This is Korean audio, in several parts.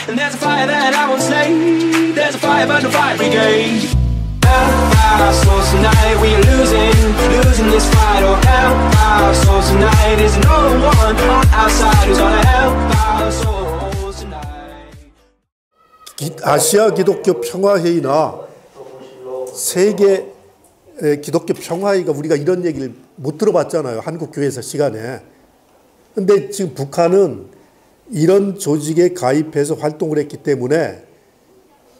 And there's a fire that I won't slay. There's a fire but no fire brigade. Our souls tonight, we are losing this fight. Oh, help our souls tonight. Is no one on our side who's gonna help our souls tonight. 아시아 기독교 평화회의나 세계 기독교 평화회의가 우리가 이런 얘기를 못 들어봤잖아요. 한국 교회에서 시간에. 근데 지금 북한은 이런 조직에 가입해서 활동을 했기 때문에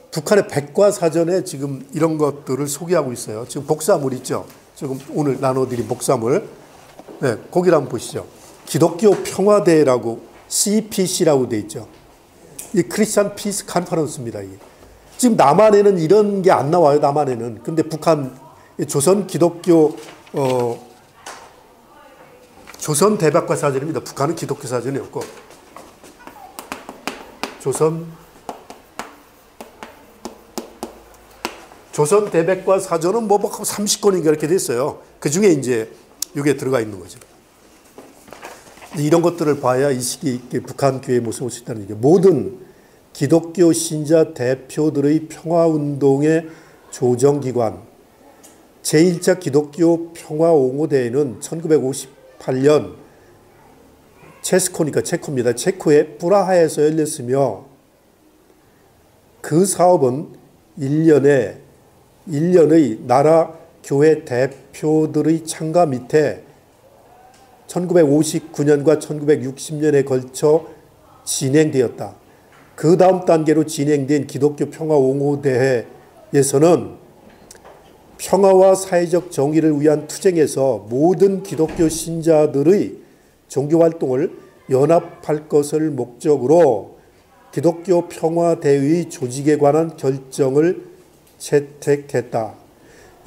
북한의 백과사전에 지금 이런 것들을 소개하고 있어요. 지금 복사물 있죠. 지금 오늘 나눠드린 복사물. 네, 거기를 한번 보시죠. 기독교 평화대회라고 CPC라고 돼 있죠. 이 크리스찬 피스 컨퍼런스입니다. 이게. 지금 남한에는 이런 게 안 나와요. 남한에는. 근데 북한 조선 기독교 조선 대백과 사전입니다. 북한은 기독교 사전이 없고 조선 대백과 사전은 뭐 30권인가 이렇게 됐어요. 그 중에 이제 이게 들어가 있는 거죠. 이런 것들을 봐야 이 시기 북한 교회의 모습을 볼 수 있다는 얘기죠. 모든 기독교 신자 대표들의 평화운동의 조정기관 제1차 기독교 평화옹호대회는 1958년 체스코니까 체코입니다. 체코의 프라하에서 열렸으며 그 사업은 1년의 나라 교회 대표들의 참가 밑에 1959년과 1960년에 걸쳐 진행되었다. 그 다음 단계로 진행된 기독교 평화옹호대회에서는 평화와 사회적 정의를 위한 투쟁에서 모든 기독교 신자들의 종교활동을 연합할 것을 목적으로 기독교 평화대회의 조직에 관한 결정을 채택했다.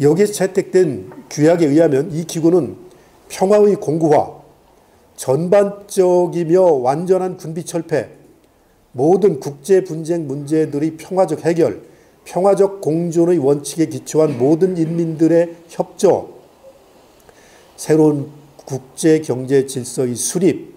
여기에 채택된 규약에 의하면 이 기구는 평화의 공고화, 전반적이며 완전한 군비 철폐, 모든 국제 분쟁 문제들의 평화적 해결, 평화적 공존의 원칙에 기초한 모든 인민들의 협조, 새로운 국제 경제 질서의 수립,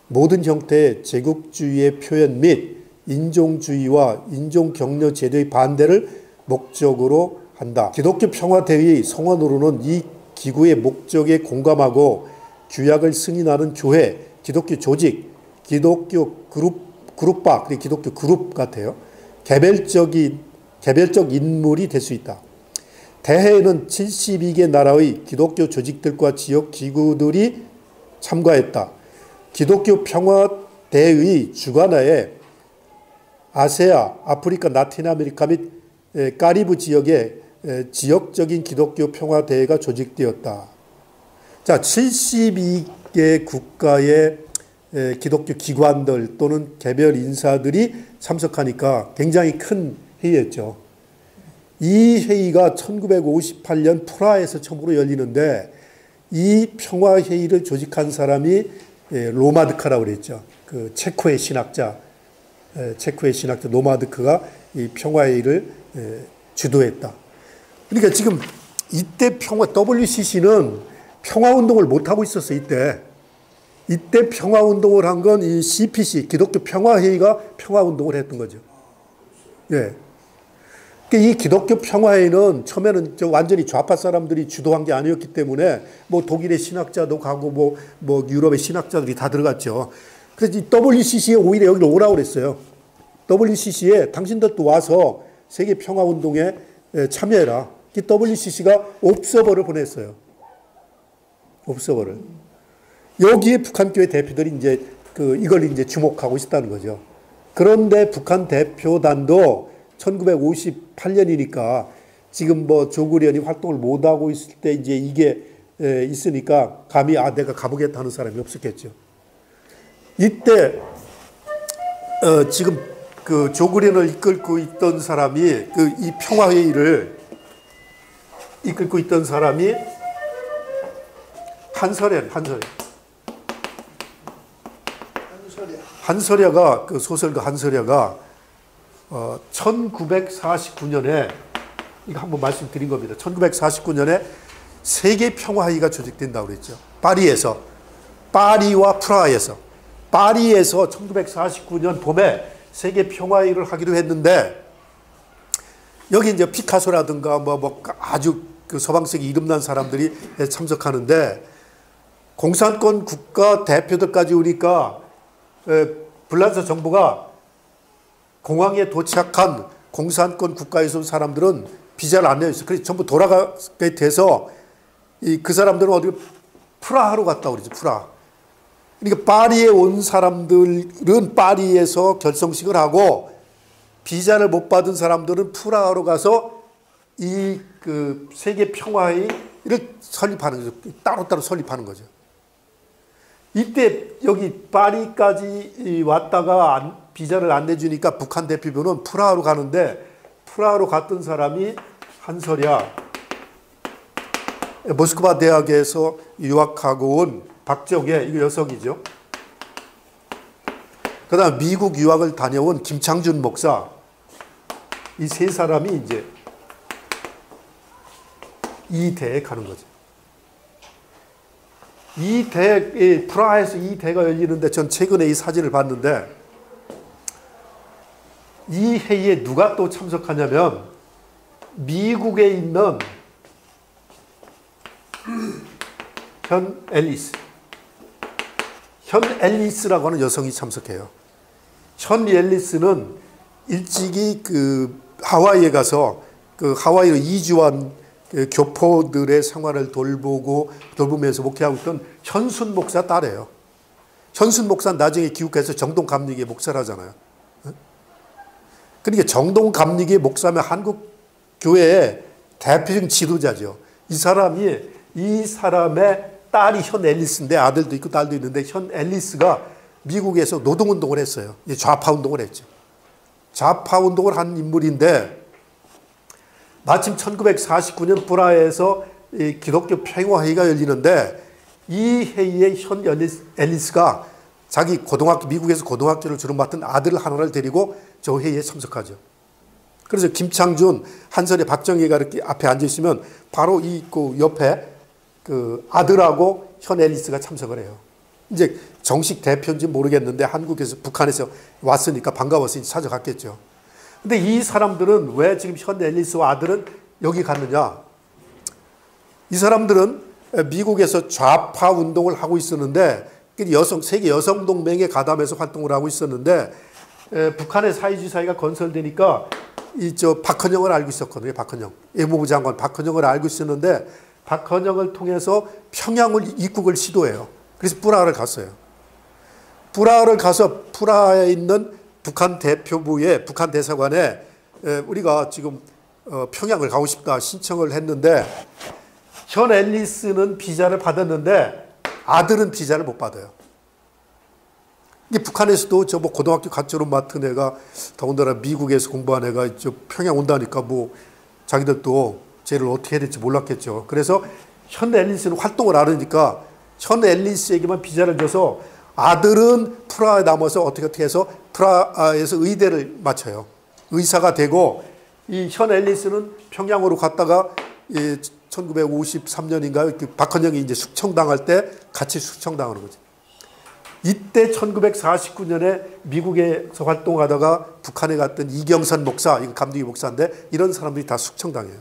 모든 형태의 제국주의의 표현 및 인종주의와 인종격려 제도의 반대를 목적으로 한다. 기독교 평화대회의 성원으로는 이 기구의 목적에 공감하고 규약을 승인하는 교회, 기독교 조직, 기독교 그룹바, 기독교 그룹 같아요. 개별적 인물이 될 수 있다. 대회에는 72개 나라의 기독교 조직들과 지역 기구들이 참가했다. 기독교 평화대회의 주관하에 아세아, 아프리카, 라틴 아메리카 및 카리브 지역의 지역적인 기독교 평화대회가 조직되었다. 자, 72개 국가의 기독교 기관들 또는 개별 인사들이 참석하니까 굉장히 큰 회의였죠. 이 회의가 1958년 프라하에서 처음으로 열리는데 이 평화회의를 조직한 사람이 로마드카라고 그랬죠. 그 체코의 신학자 로마드크가 이 평화회의를 주도했다. 그러니까 지금 이때 WCC는 평화운동을 못하고 있었어. 이때 평화운동을 한 건 이 CPC, 기독교 평화회의가 평화운동을 했던 거죠. 예. 이 기독교 평화회의는 처음에는 완전히 좌파 사람들이 주도한 게 아니었기 때문에 뭐 독일의 신학자도 가고 뭐 유럽의 신학자들이 다 들어갔죠. 그래서 이 WCC에 오히려 여기를 오라고 그랬어요. WCC에 당신들도 와서 세계 평화운동에 참여해라. 이 WCC가 옵서버를 보냈어요. 옵서버를. 여기에 북한교회 대표들이 이제 이걸 이제 주목하고 있었다는 거죠. 그런데 북한 대표단도 1958년이니까 지금 뭐 조국련이 활동을 못하고 있을 때 이제 이게 있으니까 감히 내가 가보겠다는 사람이 없었겠죠. 이때 지금 그 조국련을 이끌고 있던 사람이 이 평화회의를 이끌고 있던 사람이 한설야가 그 소설가 한설야가 1949년에 이거 한번 말씀드린 겁니다. 1949년에 세계 평화회의가 조직된다고 그랬죠. 파리와 프라하에서 1949년 봄에 세계 평화회의를 하기로 했는데 여기 이제 피카소라든가 뭐 아주 그 서방세계 이름난 사람들이 참석하는데 공산권 국가 대표들까지 오니까 불란서 정부가 공항에 도착한 공산권 국가에서 온 사람들은 비자를 안 내줬어요. 그래서 전부 돌아가게 돼서 그 사람들은 어디 프라하로 갔다 그러죠. 프라하. 그러니까 파리에 온 사람들은 파리에서 결성식을 하고 비자를 못 받은 사람들은 프라하로 가서 이 그 세계 평화회의를 설립하는 거죠. 따로따로 설립하는 거죠. 이때 여기 파리까지 왔다가 비자를 안 내주니까 북한 대표부는 프라하로 가는데 프라하로 갔던 사람이 한설야 모스크바 대학에서 유학하고 온 박정혜, 이거 여성이죠. 그 다음 미국 유학을 다녀온 김창준 목사, 이 세 사람이 이제 이 대에 가는 거죠. 이 대, 프라하에서 이 대가 열리는데 전 최근에 이 사진을 봤는데 이 회의에 누가 또 참석하냐면 미국에 있는 현 앨리스라고 하는 여성이 참석해요. 현 앨리스는 일찍이 그 하와이에 가서 그 하와이로 이주한 그 교포들의 생활을 돌보면서 목회하고 있던 현순 목사 딸이에요. 현순 목사 나중에 귀국해서 정동 감리교회 목사를 하잖아요. 그러니까 정동 감리교회 목사면 한국 교회의 대표적인 지도자죠. 이 사람의 딸이 현 앨리스인데 아들도 있고 딸도 있는데 현 앨리스가 미국에서 노동운동을 했어요. 좌파운동을 했죠. 좌파운동을 한 인물인데 마침 1949년 프라하에서 기독교 평화회의가 열리는데 이 회의에 현 앨리스가 자기 미국에서 고등학교를 주로 맡은 아들 하나를 데리고 저 회의에 참석하죠. 그래서 김창준, 한설의 박정희가 이렇게 앞에 앉아있으면 바로 그 옆에 그 아들하고 현 앨리스가 참석을 해요. 이제 정식 대표인지 모르겠는데 한국에서, 북한에서 왔으니까 반가워서 찾아갔겠죠. 근데 이 사람들은 왜 지금 현 앨리스와 아들은 여기 갔느냐? 이 사람들은 미국에서 좌파 운동을 하고 있었는데 세계 여성동맹에 가담해서 활동을 하고 있었는데 북한의 사회주의 사회가 건설되니까 박헌영을 알고 있었거든요. 박헌영. 외무부 장관 박헌영을 알고 있었는데 박헌영을 통해서 평양을 입국을 시도해요. 그래서 프라하를 갔어요. 프라하를 가서 프라하에 있는 북한 대표부의 북한 대사관에 우리가 지금 평양을 가고 싶다 신청을 했는데 현 앨리스는 비자를 받았는데 아들은 비자를 못 받아요. 이게 북한에서도 저 뭐 고등학교 가짜로 맡은 애가 더군다나 미국에서 공부한 애가 저 평양 온다니까 뭐 자기들도 쟤를 어떻게 해야 될지 몰랐겠죠. 그래서 현 앨리스는 활동을 안 하니까 현 앨리스에게만 비자를 줘서 아들은 프라하에 남아서 어떻게 해서 프라하에서 의대를 마쳐요. 의사가 되고 이 현 앨리스는 평양으로 갔다가 1953년인가요? 박헌영이 이제 숙청당할 때 같이 숙청당하는 거죠. 이때 1949년에 미국에서 활동하다가 북한에 갔던 이경선 목사, 이거 감독이 목사인데 이런 사람들이 다 숙청당해요.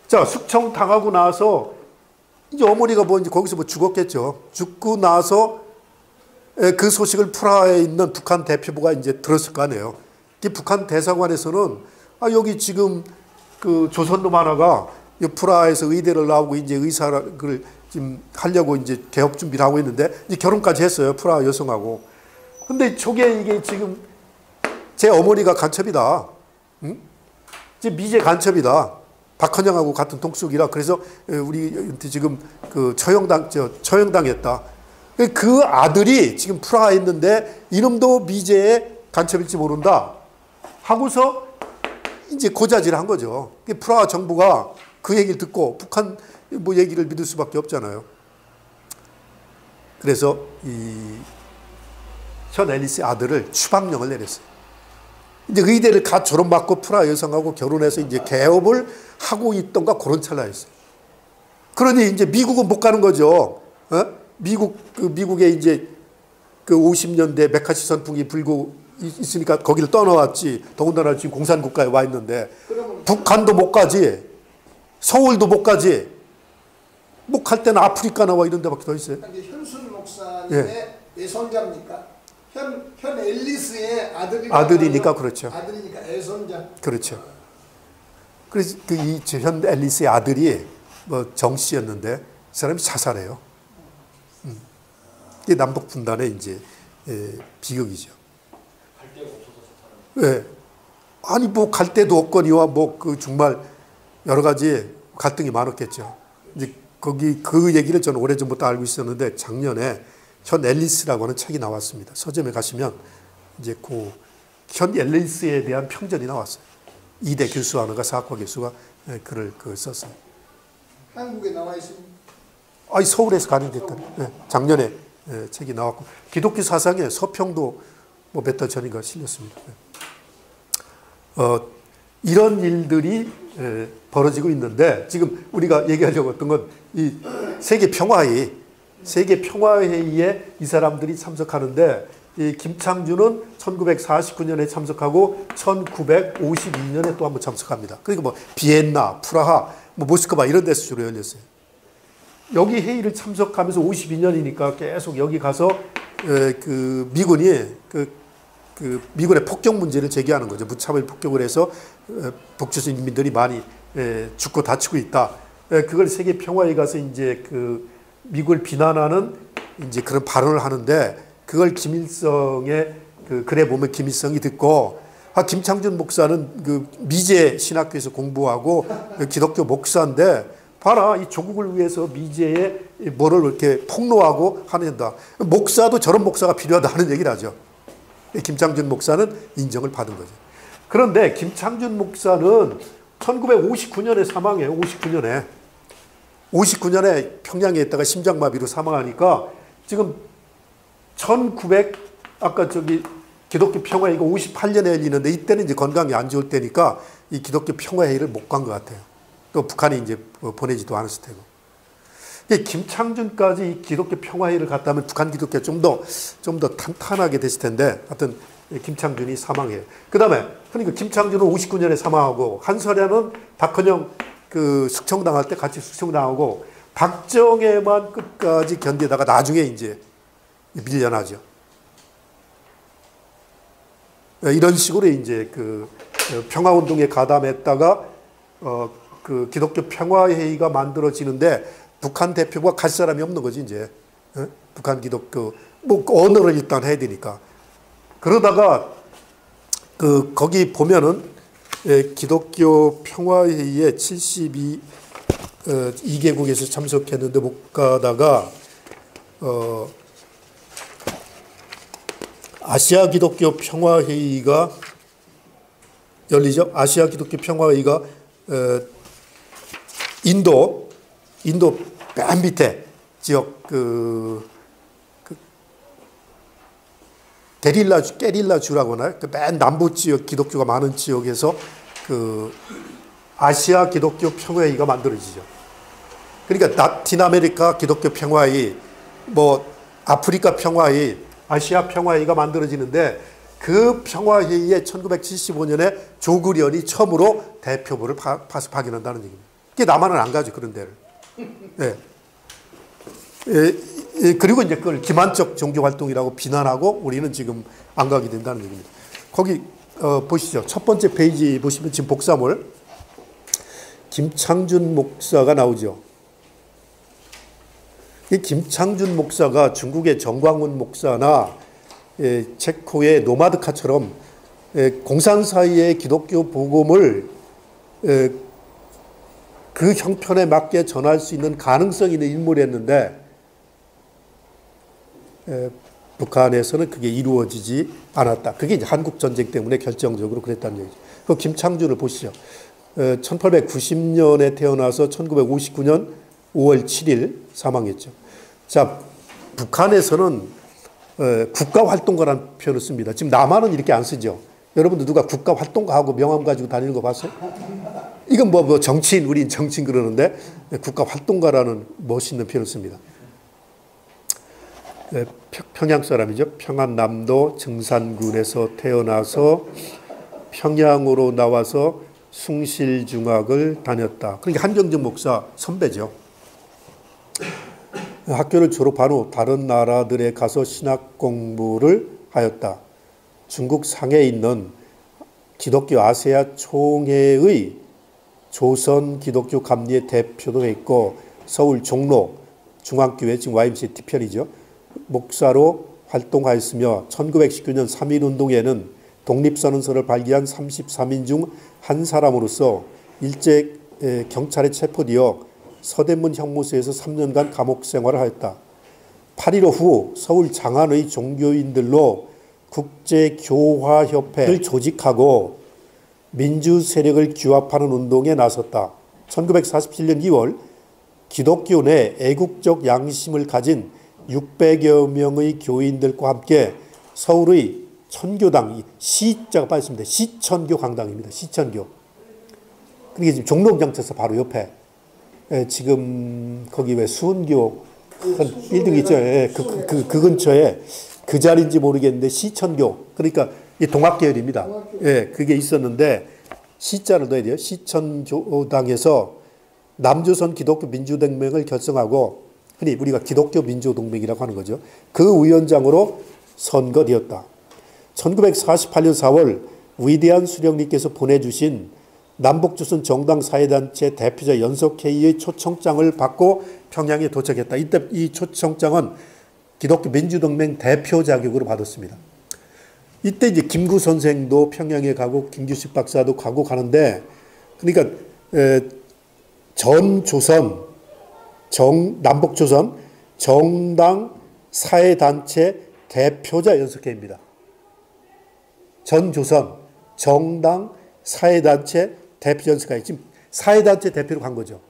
자, 숙청당하고 나서 이제 어머니가 이제 거기서 죽었겠죠. 죽고 나서 그 소식을 프라하에 있는 북한 대표부가 이제 들었을 거 아니에요. 이 북한 대사관에서는 여기 지금 그 조선놈 하나가 프라하에서 의대를 나오고 이제 의사를 지금 하려고 이제 개업 준비를 하고 있는데 이제 결혼까지 했어요. 프라하 여성하고. 근데 저게 이게 지금 제 어머니가 간첩이다. 응? 이제 미제 간첩이다. 박헌영하고 같은 동숙이라 그래서 우리한테 지금 그 처형당했다. 그 아들이 지금 프라하에 있는데 이놈도 미제의 간첩일지 모른다 하고서 이제 고자질을 한 거죠. 프라하 정부가 그 얘기를 듣고 북한 뭐 얘기를 믿을 수밖에 없잖아요. 그래서 이 현 앨리스의 아들을 추방령을 내렸어요. 이제 의대를 갓 졸업받고 프라하 여성하고 결혼해서 이제 개업을 하고 있던가 그런 찰나였어요. 그러니 이제 미국은 못 가는 거죠. 미국에 이제 그 50년대 메카시 선풍이 불고 있으니까 거기를 떠나왔지. 더군다나 지금 공산국가에 와 있는데 북한도 못 가지. 서울도 못 가지. 뭐 갈 때는 아프리카 나와 이런 데밖에 더 있어요. 현순 목사님의 외손자입니까? 현 앨리스의 아들이니까 그렇죠. 아들이니까 애손자. 그렇죠. 그래서 현 앨리스의 아들이 뭐 정 씨였는데 그 사람이 자살해요. 이게 남북 분단의 이제 비극이죠. 갈 데가 없어서 자살한. 예. 아니 뭐 갈 데도 없거니와 뭐 그 정말 여러 가지 갈등이 많았겠죠. 이제 거기 그 얘기를 저는 오래전부터 알고 있었는데 작년에 현 앨리스라고 하는 책이 나왔습니다. 서점에 가시면 이제 그 현 앨리스에 대한 평전이 나왔어요. 이대 교수 하나가 사학과 교수가 글을 썼어요. 한국에 나와 있습니다. 아니 서울에서 가는됐다. 작년에 책이 나왔고 기독교 사상의 서평도 뭐 몇 달 전인가 실렸습니다. 이런 일들이 벌어지고 있는데 지금 우리가 얘기하려고 했던 건 이 세계 평화회의에 이 사람들이 참석하는데 이 김창준은 1949년에 참석하고 1952년에 또 한번 참석합니다. 그러니까 뭐 비엔나, 프라하, 뭐 모스크바 이런 데서 주로 열렸어요. 여기 회의를 참석하면서 52년이니까 계속 여기 가서 그 미군이 그 미군의 폭격 문제를 제기하는 거죠. 무차별 폭격을 해서 북조선 인민들이 많이 죽고 다치고 있다. 그걸 세계 평화에 가서 이제 그 미국을 비난하는 이제 그런 발언을 하는데 그걸 김일성의 그 글에 보면 김일성이 듣고 김창준 목사는 그 미제 신학교에서 공부하고 기독교 목사인데 봐라 이 조국을 위해서 미제에 뭐를 이렇게 폭로하고 하는다. 목사도 저런 목사가 필요하다 하는 얘기를 하죠. 김창준 목사는 인정을 받은 거죠. 그런데 김창준 목사는 1959년에 사망해요. 59년에 평양에 있다가 심장마비로 사망하니까 지금 아까 저기 기독교 평화회의가 58년에 열리는데 이때는 이제 건강이 안 좋을 때니까 이 기독교 평화회의를 못 간 것 같아요. 또 북한이 이제 보내지도 않았을 테고. 김창준까지 이 기독교 평화회의를 갔다면 북한 기독교가 좀 더 탄탄하게 됐을 텐데 하여튼 김창준이 사망해요. 그 다음에 그러니까 김창준은 59년에 사망하고 한설야는 박헌영 그 숙청당할 때 같이 숙청당하고 박정혜만 끝까지 견디다가 나중에 이제 밀려나죠. 이런 식으로 이제 그 평화운동에 가담했다가 그 기독교 평화회의가 만들어지는데 북한 대표가 갈 사람이 없는 거지 이제. 북한 기독교 뭐 언어를 일단 해야 되니까. 그러다가 그 거기 보면은 기독교 평화회의에 72개국에서 참석했는데 못 가다가 아시아 기독교 평화회의가 열리죠. 아시아 기독교 평화회의가 인도 맨 밑에 지역 게릴라주라고 하나요? 그 맨 남부 지역 기독교가 많은 지역에서 그 아시아 기독교 평화회의가 만들어지죠. 그러니까 라틴 아메리카 기독교 평화회의, 뭐 아프리카 평화회의, 아시아 평화회의가 만들어지는데 그 평화회의에 1975년에 조국련이 처음으로 대표부를 파견한다는 얘기입니다. 그게 남한은 안 가죠, 그런 데를. 네. 그리고 이제 그걸 기만적 종교활동이라고 비난하고 우리는 지금 안 가게 된다는 얘기입니다. 거기 보시죠. 첫 번째 페이지 보시면 지금 복사물 김창준 목사가 나오죠. 이 김창준 목사가 중국의 정광훈 목사나 체코의 노마드카처럼 공산사회의 기독교 복음을 그 형편에 맞게 전할 수 있는 가능성이 있는 인물이었는데 북한에서는 그게 이루어지지 않았다. 그게 이제 한국 전쟁 때문에 결정적으로 그랬다는 얘기죠. 그 김창준을 보시죠. 1890년에 태어나서 1959년 5월 7일 사망했죠. 자, 북한에서는 국가활동가라는 표현을 씁니다. 지금 남한은 이렇게 안 쓰죠. 여러분들 누가 국가활동가하고 명함 가지고 다니는 거 봤어요? 이건 뭐 정치인, 우린 정치인 그러는데 국가활동가라는 멋있는 표현을 씁니다. 평양 사람이죠. 평안남도 증산군에서 태어나서 평양으로 나와서 숭실중학을 다녔다. 그러니까 한정전 목사 선배죠. 학교를 졸업한 후 다른 나라들에 가서 신학 공부를 하였다. 중국 상해에 있는 기독교 아시아 총회의 조선 기독교 감리의 대표도 했고 서울 종로 중앙교회 지금 YMCA 뒤편이죠. 목사로 활동하였으며 1919년 3.1운동에는 독립선언서를 발기한 33인 중 한 사람으로서 일제 경찰에 체포되어 서대문 형무소에서 3년간 감옥 생활을 하였다. 8.15 후 서울 장안의 종교인들로 국제교화협회를 조직하고 민주 세력을 규합하는 운동에 나섰다. 1947년 2월 기독교 내 애국적 양심을 가진 600여 명의 교인들과 함께 서울의 천교당, 시자가 빠졌습니다. 시천교 강당입니다. 시천교. 그게 지금 종로경찰서 바로 옆에. 지금 거기 왜 수은교 한 빌딩 있죠. 그 근처에 그 자리인지 모르겠는데 시천교. 그러니까 이 동학계열입니다. 예, 그게 있었는데 시자를 넣어야 돼요. 시천교당에서 남조선 기독교 민주동맹을 결성하고 흔히 우리가 기독교 민주동맹이라고 하는 거죠. 그 위원장으로 선거되었다. 1948년 4월 위대한 수령님께서 보내주신 남북조선 정당사회단체 대표자 연석회의의 초청장을 받고 평양에 도착했다. 이때 이 초청장은 기독교 민주동맹 대표 자격으로 받았습니다. 이때 이제 김구 선생도 평양에 가고 김규식 박사도 가고 가는데 그러니까 전조선 남북조선 정당 사회단체 대표자 연석회의입니다. 전조선 정당 사회단체 대표 연석회의. 지금 사회단체 대표로 간 거죠.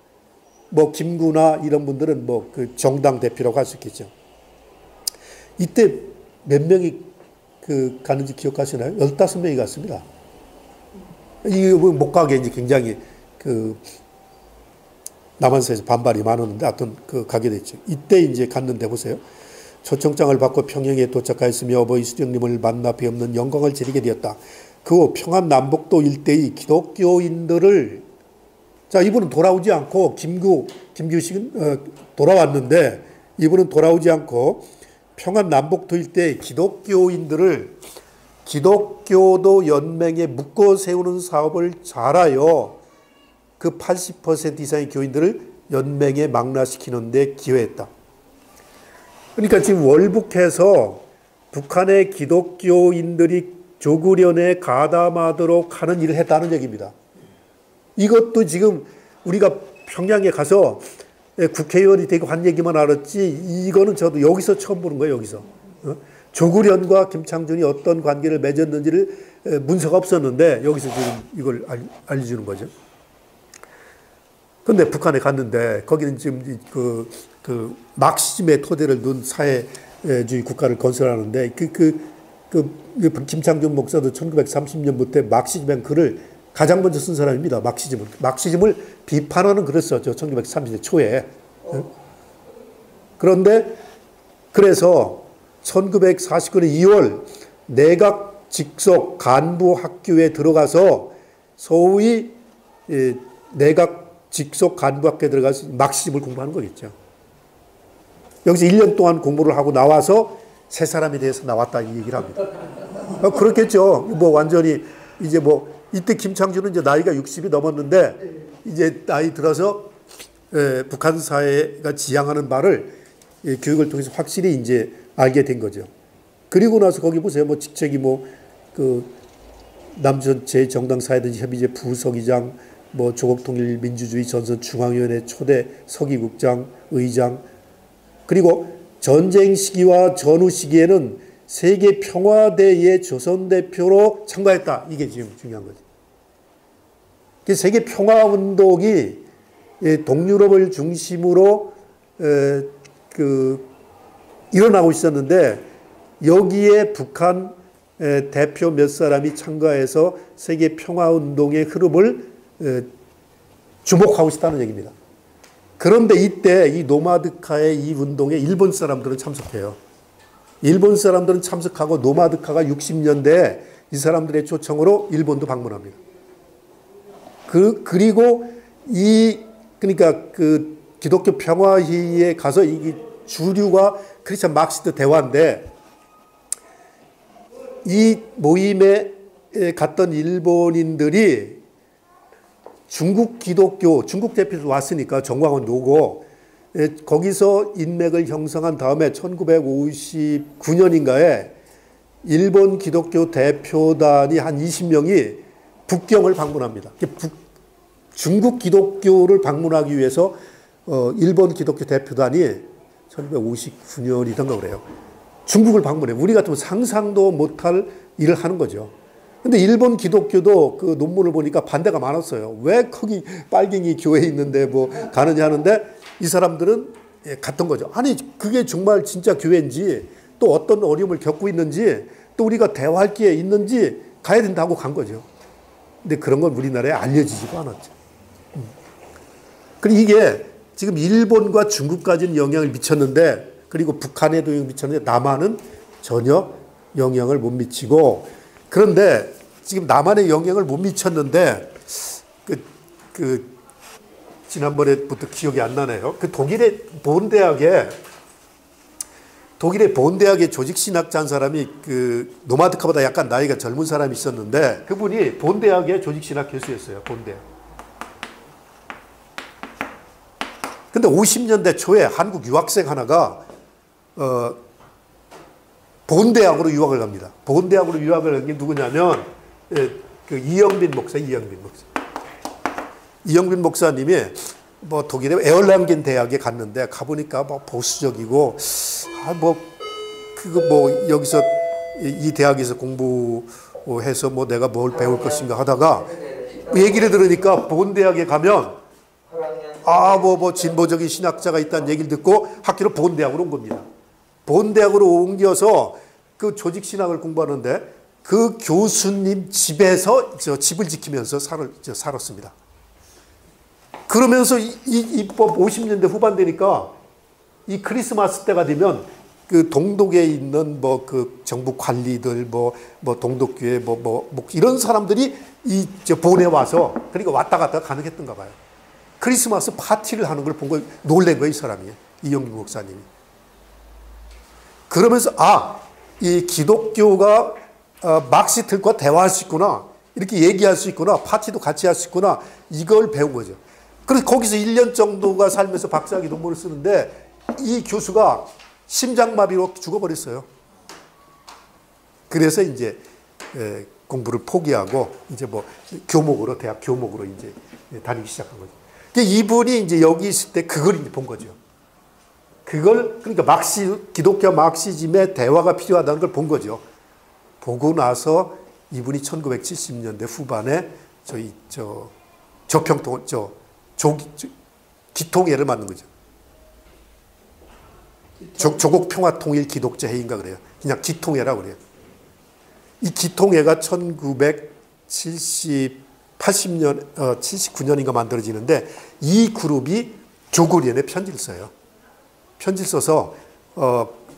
뭐 김구나 이런 분들은 뭐 그 정당 대표라고 할 수 있겠죠. 이때 몇 명이 그 가는지 기억하시나요? 15명이 갔습니다. 이거 못 가게 이제 굉장히 그 남한사에서 반발이 많았는데 하여튼 그 가게 됐죠. 이때 이제 갔는데 보세요. 초청장을 받고 평양에 도착하였으며 어버이 수령님을 만나 뵈없는 영광을 지니게 되었다. 그 후 평안 남북도 일대의 기독교인들을 자 이분은 돌아오지 않고 김규식은 돌아왔는데 이분은 돌아오지 않고 평안 남북도 일대의 기독교인들을 기독교도 연맹에 묶어 세우는 사업을 잘하여 그 80% 이상의 교인들을 연맹에 망라시키는 데 기여했다. 그러니까 지금 월북해서 북한의 기독교인들이 조국련에 가담하도록 하는 일을 했다는 얘기입니다. 이것도 지금 우리가 평양에 가서 국회의원이 되고 한 얘기만 알았지 이거는 저도 여기서 처음 보는 거예요. 여기서. 조국련과 김창준이 어떤 관계를 맺었는지를 문서가 없었는데 여기서 지금 이걸 알려주는 거죠. 근데 북한에 갔는데 거기는 지금 그 막시즘의 토대를 둔 사회주의 국가를 건설하는데 김창준 목사도 1930년부터 막시즘의 글을 가장 먼저 쓴 사람입니다. 막시즘을 비판하는 글을 썼죠. 1930년 초에. 그런데 그래서 1949년 2월 내각 직속 간부 학교에 들어가서 소위 내각 직속 간부학교에 들어가서 막시즘을 공부하는 거겠죠. 여기서 1년 동안 공부를 하고 나와서 새 사람이 돼서 나왔다 이 얘기를 합니다. 그렇겠죠. 뭐 완전히 이제 뭐 이때 김창준은 이제 나이가 60이 넘었는데 이제 나이 들어서 북한 사회가 지향하는 바를 교육을 통해서 확실히 이제 알게 된 거죠. 그리고 나서 거기 보세요. 뭐 직책이 뭐 그 남조선 제 정당사회단체 협의체 부서기장 뭐 조국통일민주주의 전선 중앙위원회 초대 서기국장, 의장 그리고 전쟁 시기와 전후 시기에는 세계 평화대회 조선 대표로 참가했다. 이게 지금 중요한 거죠. 세계 평화운동이 동유럽을 중심으로 일어나고 있었는데 여기에 북한 대표 몇 사람이 참가해서 세계 평화운동의 흐름을 주목하고 있다는 얘기입니다. 그런데 이때 이 노마드카의 이 운동에 일본 사람들은 참석해요. 일본 사람들은 참석하고 노마드카가 60년대에 이 사람들의 초청으로 일본도 방문합니다. 그리고 그러니까 그 기독교 평화회의에 가서 이 주류가 크리스천 막시스트 대화인데 이 모임에 갔던 일본인들이 중국 기독교, 중국 대표도 왔으니까 정광훈 오고 거기서 인맥을 형성한 다음에 1959년인가에 일본 기독교 대표단이 한 20명이 북경을 방문합니다. 중국 기독교를 방문하기 위해서 일본 기독교 대표단이 1959년이던가 그래요. 중국을 방문해요. 우리 같으면 상상도 못할 일을 하는 거죠. 근데 일본 기독교도 그 논문을 보니까 반대가 많았어요. 왜 거기 빨갱이 교회에 있는데 뭐 가느냐 하는데 이 사람들은 갔던 거죠. 아니 그게 정말 진짜 교회인지 또 어떤 어려움을 겪고 있는지 또 우리가 대화할 기회 있는지 가야 된다고 간 거죠. 근데 그런 건 우리나라에 알려지지가 않았죠. 그리고 이게 지금 일본과 중국까지는 영향을 미쳤는데 그리고 북한에도 영향을 미쳤는데 남한은 전혀 영향을 못 미치고 그런데 지금 남한에 영향을 못 미쳤는데 지난번에부터 기억이 안 나네요. 그 독일의 본대학에 조직신학자 한 사람이 그 노마드카보다 약간 나이가 젊은 사람이 있었는데 그분이 본대학의 조직신학 교수였어요. 본대학. 근데 50년대 초에 한국 유학생 하나가 본대학으로 유학을 갑니다. 본대학으로 유학을 간 게 누구냐면 그 이영빈 목사님이 뭐 독일의 에얼랑겐 대학에 갔는데 가보니까 뭐 보수적이고 여기서 이 대학에서 공부해서 뭐 내가 뭘 배울 것인가 하다가 얘기를 들으니까 본대학에 가면 진보적인 신학자가 있다는 얘기를 듣고 학교로 본대학으로 온 겁니다. 본대학으로 옮겨서 그 조직신학을 공부하는데 그 교수님 집에서 집을 지키면서 살았습니다. 그러면서 이 50년대 후반 되니까 이 크리스마스 때가 되면 그 동독에 있는 그 정부 관리들 동독교회 이런 사람들이 이 본에 와서 그러니까 왔다 갔다 가능했던가 봐요. 크리스마스 파티를 하는 걸 본 거 놀란 거예요, 이 사람이. 이영빈 목사님이. 그러면서 이 기독교가 막시스트들과 대화할 수 있구나. 이렇게 얘기할 수 있구나. 파티도 같이 할 수 있구나. 이걸 배운 거죠. 그래서 거기서 1년 정도가 살면서 박사학위 논문을 쓰는데 이 교수가 심장마비로 죽어버렸어요. 그래서 이제 공부를 포기하고 이제 대학 교목으로 이제 다니기 시작한 거죠. 이분이 이제 여기 있을 때 그걸 이제 본 거죠. 그러니까 기독교 막시즘의 대화가 필요하다는 걸 본 거죠. 보고 나서 이분이 1970년대 후반에 기통회를 만든 거죠. 조국평화통일 기독자 회의인가 그래요. 그냥 기통회라고 그래요. 이 기통회가 79년인가 만들어지는데 이 그룹이 조국련에 편지를 써요. 편지를 써서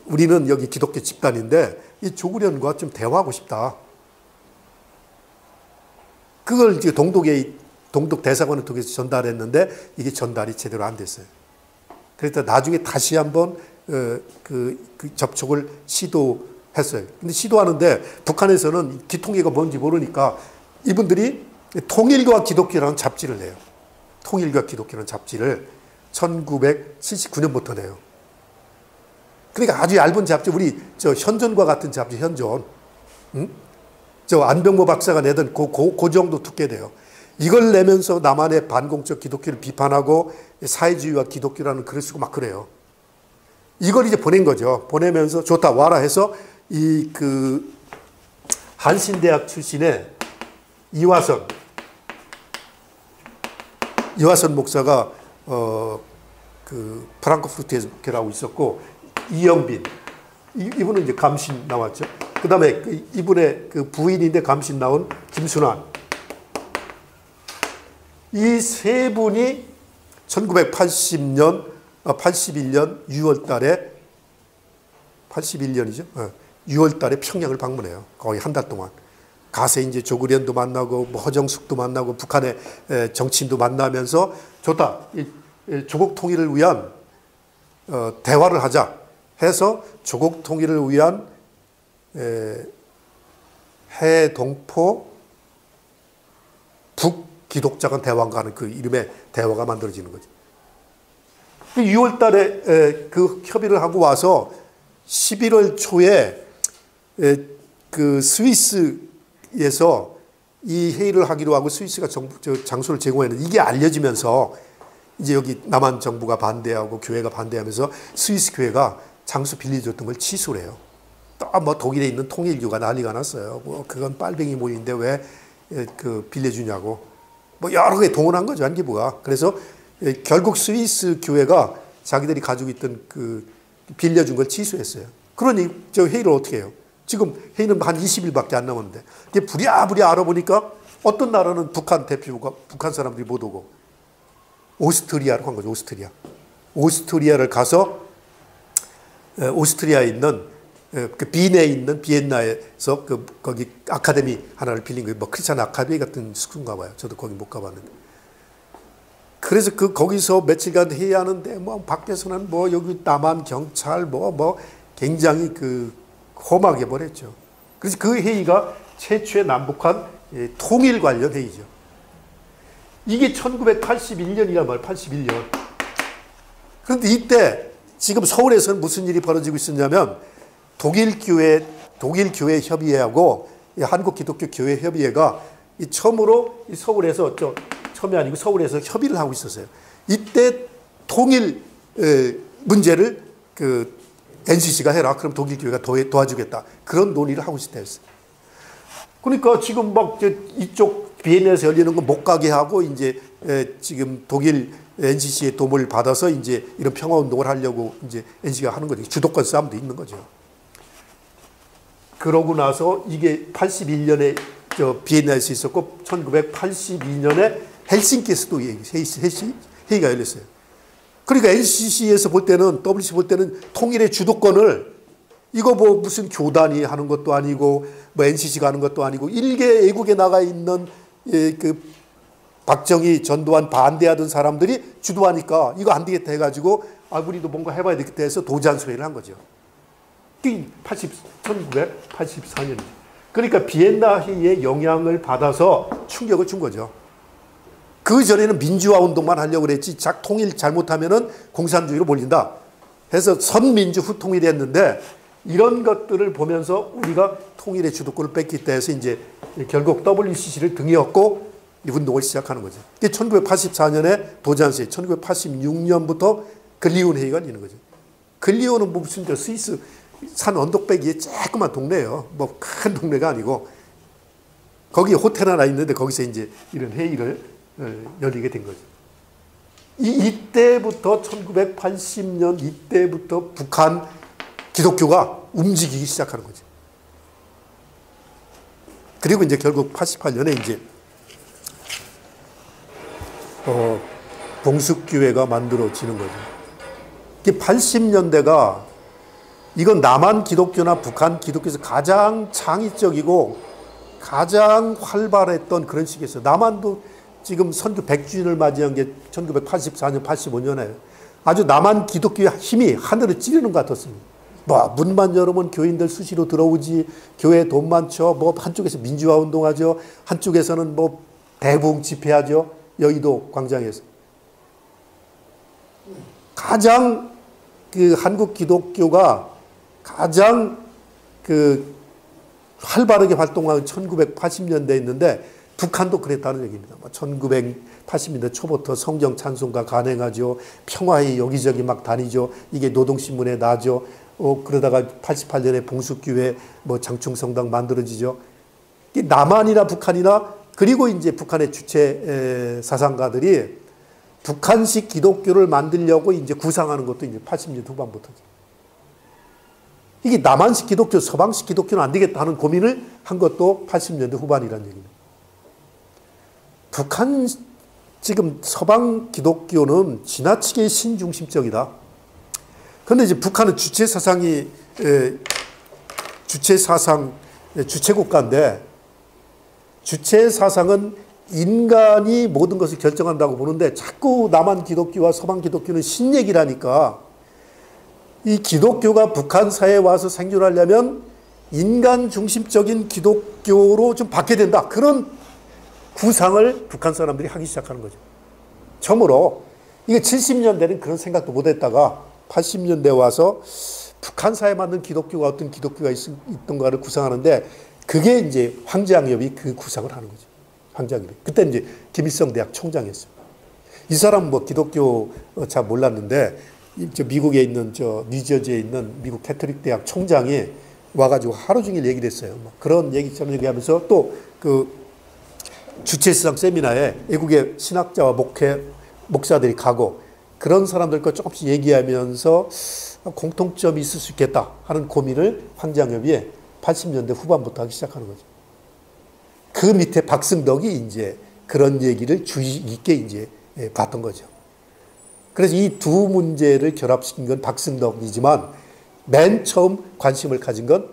우리는 여기 기독교 집단인데 이 조국련과 좀 대화하고 싶다. 그걸 이제 동독 대사관을 통해서 전달했는데 이게 전달이 제대로 안 됐어요. 그래서 나중에 다시 한번 그 접촉을 시도했어요. 근데 시도하는데 북한에서는 기통회가 뭔지 모르니까 이분들이 통일과 기독교라는 잡지를 내요. 통일과 기독교라는 잡지를 1979년부터 내요. 그러니까 아주 얇은 잡지, 우리 현존과 같은 잡지, 현존. 응? 안병모 박사가 내던 그 정도 두께 돼요. 이걸 내면서 남한의 반공적 기독교를 비판하고 사회주의와 기독교라는 글을 쓰고 막 그래요. 이걸 이제 보낸 거죠. 보내면서 좋다, 와라 해서 한신대학 출신의 이화선 목사가 프랑크푸르트에서 목회를 있었고, 이영빈 이분은 이제 감신 나왔죠. 그 다음에 이분의 부인인데 감신 나온 김순환, 이 세 분이 1981년 6월 달에 1981년이죠. 6월 달에 평양을 방문해요. 거의 한 달 동안. 가서 이제 조국련도 만나고 뭐 허정숙도 만나고 북한의 정치인도 만나면서 좋다. 조국 통일을 위한 대화를 하자 해서 조국 통일을 위한 해동포 북기독자간 대화가 하는 그 이름의 대화가 만들어지는 거죠. 6월 달에 그 협의를 하고 와서 11월 초에 그 스위스에서 이 회의를 하기로 하고 스위스가 장소를 제공했는데 이게 알려지면서 이제 여기 남한 정부가 반대하고 교회가 반대하면서 스위스 교회가 장소 빌려줬던 걸 취소를 해요. 또 뭐 독일에 있는 통일교가 난리가 났어요. 뭐 그건 빨갱이 모임인데 왜 그 빌려주냐고. 뭐 여러 개 동원한 거죠, 안기부가. 그래서 결국 스위스 교회가 자기들이 가지고 있던 그 빌려준 걸 취소했어요. 그러니 저 회의를 어떻게 해요? 지금 회의는 한 20일밖에 안 남았는데 이게 부랴부랴 알아보니까 어떤 나라는 북한 대표가 북한 사람들이 못 오고 오스트리아로 간 거죠. 오스트리아를 가서 오스트리아에 있는 그 빈에 있는 비엔나에서 거기 아카데미 하나를 빌린 거예요. 뭐 크리스찬 아카데미 같은 스쿨인가 봐요. 저도 거기 못 가봤는데. 그래서 거기서 며칠간 회의하는데 뭐 밖에서는 뭐 여기 남한 경찰 뭐 굉장히 그 험하게 보냈죠. 그래서 그 회의가 최초의 남북한 통일 관련 회의죠. 이게 1981년이란 말이에요. 81년. 그런데 이때 지금 서울에서는 무슨 일이 벌어지고 있었냐면 독일교회 협의회하고 한국기독교교회 협의회가 처음으로 서울에서 처음이 아니고 서울에서 협의를 하고 있었어요. 이때 통일 문제를 그 NCC가 해라. 그럼 독일교회가 도와주겠다. 그런 논의를 하고 있었다 했어요. 그러니까 지금 막 이쪽 비엔나에서 열리는 거 못 가게 하고 이제 지금 독일 NCC의 도움을 받아서 이제 이런 평화운동을 하려고 이제 NCC가 하는 거죠. 주도권 싸움도 있는 거죠. 그러고 나서 이게 81년에 비엔나에서 있었고 1982년에 헬싱키에서도 회의가 열렸어요. 그러니까 NCC에서 볼 때는 WC 볼 때는 통일의 주도권을 이거 뭐 무슨 교단이 하는 것도 아니고 뭐 NCC가 하는 것도 아니고 일개 애국에 나가 있는 그 박정희 전두환 반대하던 사람들이 주도하니까 이거 안 되겠다 해가지고 우리도 뭔가 해봐야 되겠다 해서 도지안수회를 한 거죠. 1984년이죠. 그러니까 비엔나 회의의 영향을 받아서 충격을 준 거죠. 그 전에는 민주화 운동만 하려고 그랬지 통일 잘못하면은 공산주의로 몰린다 해서 선민주 후통일이 했는데 이런 것들을 보면서 우리가 통일의 주도권을 뺏겠다 해서 이제 결국 WCC를 등에 업고 이 운동을 시작하는 거죠. 1984년에 도지안수회, 1986년부터 글리온 회의가 있는 거죠. 글리온은 뭐 무슨 스위스 산 언덕배기에 조그만 동네예요. 뭐 큰 동네가 아니고 거기 호텔 하나 있는데 거기서 이제 이런 회의를 열리게 된 거죠. 이때부터 1980년 이때부터 북한 기독교가 움직이기 시작하는 거죠. 그리고 이제 결국 88년에 이제 봉숙교회가 만들어지는 거죠. 80년대가 이건 남한 기독교나 북한 기독교에서 가장 창의적이고 가장 활발했던 그런 시기였어요. 남한도 지금 선교 100주년을 맞이한 게 1984년, 85년에 아주 남한 기독교의 힘이 하늘을 찌르는 것 같았습니다. 뭐 문만 열으면 교인들 수시로 들어오지, 교회 돈 많죠. 뭐 한쪽에서 민주화 운동하죠. 한쪽에서는 뭐 대부흥 집회하죠. 여의도 광장에서. 가장 그 한국 기독교가 가장 그 활발하게 활동한 1980년대에 있는데 북한도 그랬다는 얘기입니다. 1980년대 초부터 성경 찬송가 간행하죠. 평화의 여기저기 막 다니죠. 이게 노동신문에 나죠. 그러다가 88년에 봉숙교회 뭐 장충성당 만들어지죠. 남한이나 북한이나 그리고 이제 북한의 주체 사상가들이 북한식 기독교를 만들려고 이제 구상하는 것도 이제 80년 후반부터죠. 이게 남한식 기독교, 서방식 기독교는 안 되겠다 하는 고민을 한 것도 80년대 후반이라는 얘기입니다. 북한 지금 서방 기독교는 지나치게 신중심적이다. 그런데 이제 북한은 주체 사상이 주체 사상, 주체 국가인데 주체 사상은 인간이 모든 것을 결정한다고 보는데 자꾸 남한 기독교와 서방 기독교는 신얘기라니까 이 기독교가 북한 사회에 와서 생존하려면 인간 중심적인 기독교로 좀 바뀌어야 된다. 그런 구상을 북한 사람들이 하기 시작하는 거죠. 처음으로 이게 70년대는 그런 생각도 못했다가 80년대 와서 북한 사회에 맞는 기독교가 어떤 기독교가 있던가를 구상하는데 그게 이제 황제양엽이 그 구상을 하는 거죠. 황제양엽이. 그때 이제 김일성 대학 총장이었습니다. 이 사람은 뭐 기독교 잘 몰랐는데 미국에 있는 뉴저지에 있는 미국 캐톨릭 대학 총장이 와가지고 하루 종일 얘기를 했어요. 그런 얘기처럼 얘기하면서 또 그 주체시장 세미나에 외국의 신학자와 목사들이 가고 그런 사람들과 조금씩 얘기하면서 공통점이 있을 수 있겠다 하는 고민을 황제양엽이 80년대 후반부터 하기 시작하는 거죠. 그 밑에 박승덕이 이제 그런 얘기를 주의 있게 이제 봤던 거죠. 그래서 이 두 문제를 결합시킨 건 박승덕이지만 맨 처음 관심을 가진 건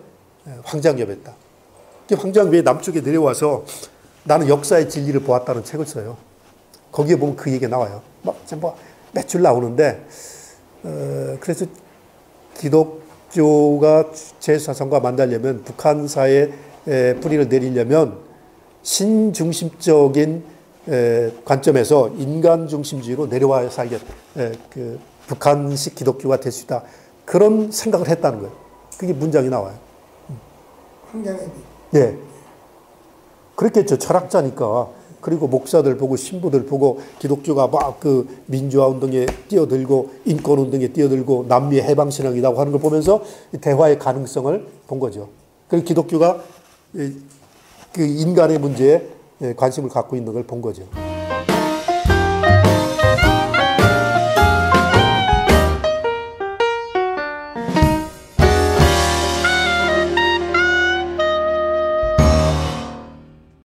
황제양엽이었다. 황제양엽이 남쪽에 내려와서 나는 역사의 진리를 보았다는 책을 써요. 거기에 보면 그 얘기가 나와요. 몇 줄 나오는데 그래서 기독교가 제 사상과 만나려면 북한 사회에 뿌리를 내리려면 신중심적인 관점에서 인간 중심주의로 내려와야 살겠다. 그 북한식 기독교가 될 수 있다. 그런 생각을 했다는 거예요. 그게 문장이 나와요. 황제양엽이. 예. 그랬겠죠. 철학자니까. 그리고 목사들 보고 신부들 보고 기독교가 막 그 민주화 운동에 뛰어들고 인권 운동에 뛰어들고 남미 해방 신앙이라고 하는 걸 보면서 대화의 가능성을 본 거죠. 그리고 기독교가 그 인간의 문제에 관심을 갖고 있는 걸 본 거죠.